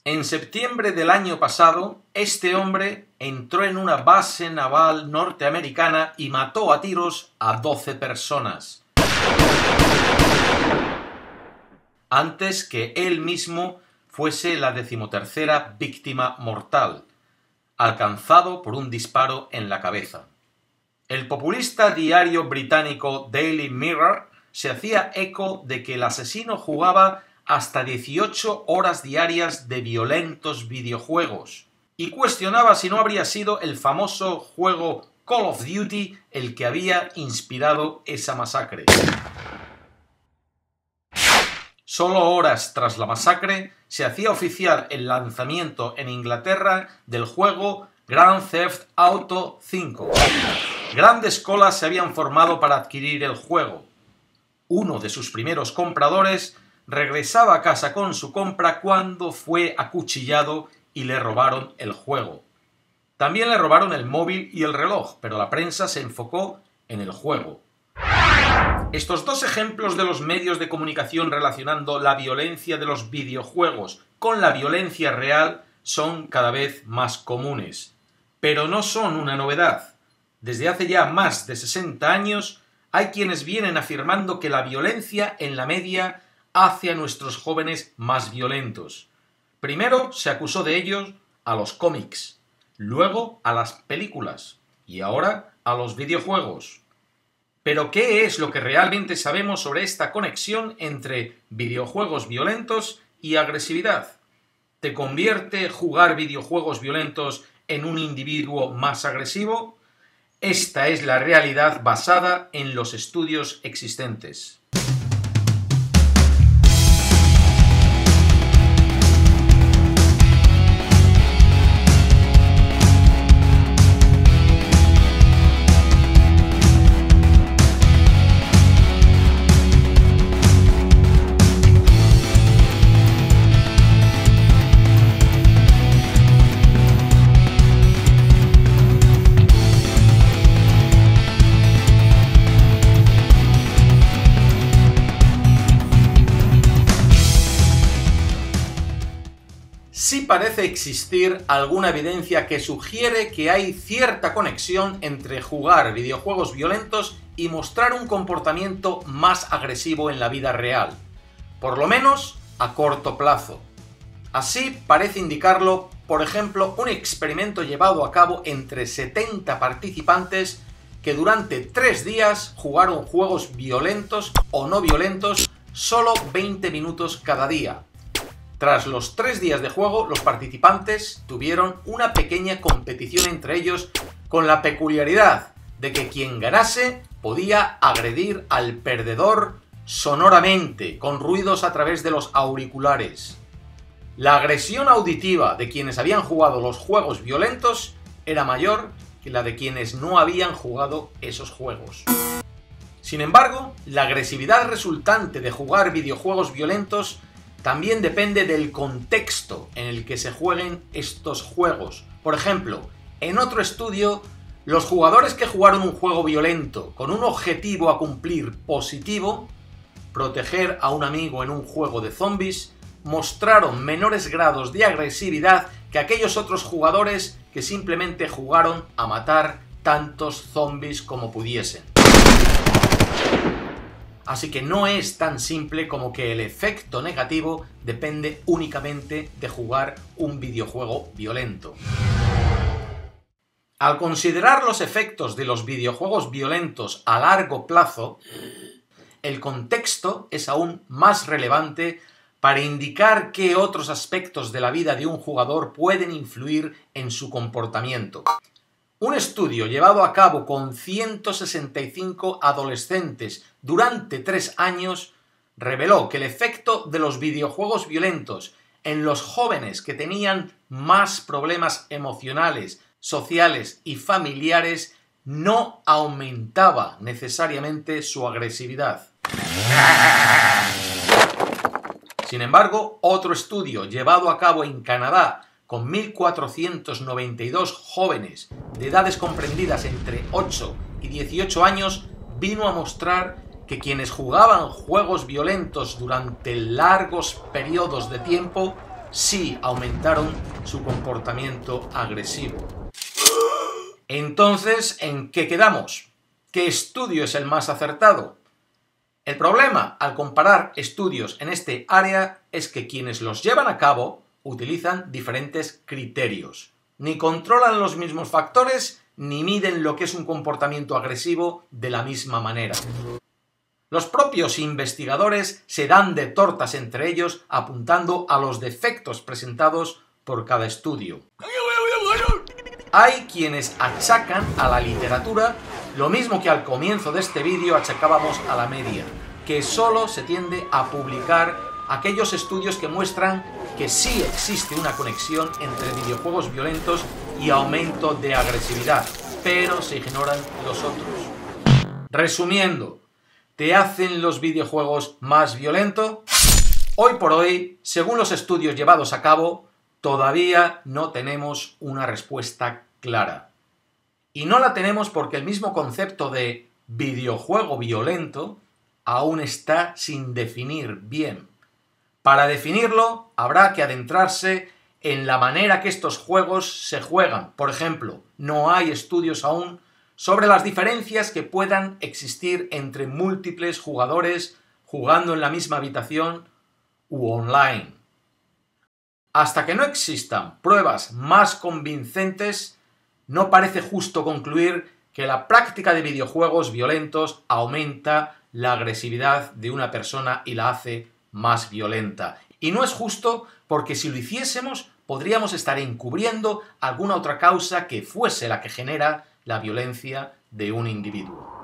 En septiembre del año pasado, este hombre entró en una base naval norteamericana y mató a tiros a 12 personas, antes que él mismo fuese la 13ª víctima mortal, alcanzado por un disparo en la cabeza. El populista diario británico Daily Mirror se hacía eco de que el asesino jugaba hasta 18 horas diarias de violentos videojuegos y cuestionaba si no habría sido el famoso juego Call of Duty el que había inspirado esa masacre. Solo horas tras la masacre se hacía oficial el lanzamiento en Inglaterra del juego Grand Theft Auto V. Grandes colas se habían formado para adquirir el juego. Uno de sus primeros compradores regresaba a casa con su compra cuando fue acuchillado y le robaron el juego. También le robaron el móvil y el reloj, pero la prensa se enfocó en el juego. Estos dos ejemplos de los medios de comunicación relacionando la violencia de los videojuegos con la violencia real son cada vez más comunes, pero no son una novedad. Desde hace ya más de 60 años hay quienes vienen afirmando que la violencia en la media hace a nuestros jóvenes más violentos. Primero se acusó de ellos a los cómics, luego a las películas y ahora a los videojuegos. Pero ¿qué es lo que realmente sabemos sobre esta conexión entre videojuegos violentos y agresividad? ¿Te convierte jugar videojuegos violentos en un individuo más agresivo? Esta es la realidad basada en los estudios existentes. Sí parece existir alguna evidencia que sugiere que hay cierta conexión entre jugar videojuegos violentos y mostrar un comportamiento más agresivo en la vida real, por lo menos a corto plazo. Así parece indicarlo, por ejemplo, un experimento llevado a cabo entre 70 participantes que durante 3 días jugaron juegos violentos o no violentos solo 20 minutos cada día. Tras los 3 días de juego, los participantes tuvieron una pequeña competición entre ellos con la peculiaridad de que quien ganase podía agredir al perdedor sonoramente, con ruidos a través de los auriculares. La agresión auditiva de quienes habían jugado los juegos violentos era mayor que la de quienes no habían jugado esos juegos. Sin embargo, la agresividad resultante de jugar videojuegos violentos también depende del contexto en el que se jueguen estos juegos. Por ejemplo, en otro estudio, los jugadores que jugaron un juego violento con un objetivo a cumplir positivo, proteger a un amigo en un juego de zombies, mostraron menores grados de agresividad que aquellos otros jugadores que simplemente jugaron a matar tantos zombies como pudiesen. Así que no es tan simple como que el efecto negativo depende únicamente de jugar un videojuego violento. Al considerar los efectos de los videojuegos violentos a largo plazo, el contexto es aún más relevante para indicar qué otros aspectos de la vida de un jugador pueden influir en su comportamiento. Un estudio llevado a cabo con 165 adolescentes durante 3 años reveló que el efecto de los videojuegos violentos en los jóvenes que tenían más problemas emocionales, sociales y familiares no aumentaba necesariamente su agresividad. Sin embargo, otro estudio llevado a cabo en Canadá con 1.492 jóvenes de edades comprendidas entre 8 y 18 años, vino a mostrar que quienes jugaban juegos violentos durante largos periodos de tiempo sí aumentaron su comportamiento agresivo. Entonces, ¿en qué quedamos? ¿Qué estudio es el más acertado? El problema al comparar estudios en este área es que quienes los llevan a cabo utilizan diferentes criterios. Ni controlan los mismos factores, ni miden lo que es un comportamiento agresivo de la misma manera. Los propios investigadores se dan de tortas entre ellos apuntando a los defectos presentados por cada estudio. Hay quienes achacan a la literatura lo mismo que al comienzo de este vídeo achacábamos a la media, que solo se tiende a publicar aquellos estudios que muestran que sí existe una conexión entre videojuegos violentos y aumento de agresividad, pero se ignoran los otros. Resumiendo, ¿te hacen los videojuegos más violento? Hoy por hoy, según los estudios llevados a cabo, todavía no tenemos una respuesta clara. Y no la tenemos porque el mismo concepto de videojuego violento aún está sin definir bien. Para definirlo, habrá que adentrarse en la manera que estos juegos se juegan. Por ejemplo, no hay estudios aún sobre las diferencias que puedan existir entre múltiples jugadores jugando en la misma habitación u online. Hasta que no existan pruebas más convincentes, no parece justo concluir que la práctica de videojuegos violentos aumenta la agresividad de una persona y la hace más violenta. Y no es justo porque si lo hiciésemos podríamos estar encubriendo alguna otra causa que fuese la que genera la violencia de un individuo.